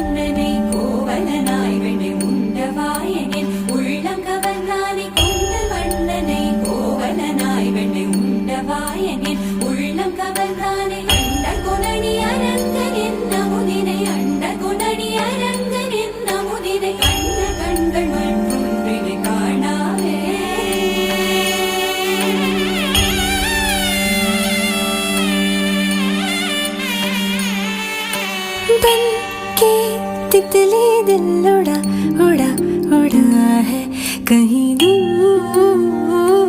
கண்ணனை கோவலனாய் வெண்ணை உண்டவாயனின் உள்ளம் கவர்ந்தானே கொண்டல் வண்ணனை கோவலனாய் வெண்ணை உண்டவாயனின் உள்ளம் கவர்ந்தானே அண்ட குணனி அரங்கன் என்ன முதினை அண்ட குணனி அரங்கன் என்ன முதினை கண்ட கண்கள் மற்றொன்றினை காணாவே बन के तितली दिल उड़ा उड़ा उड़ा है कहीं दूर।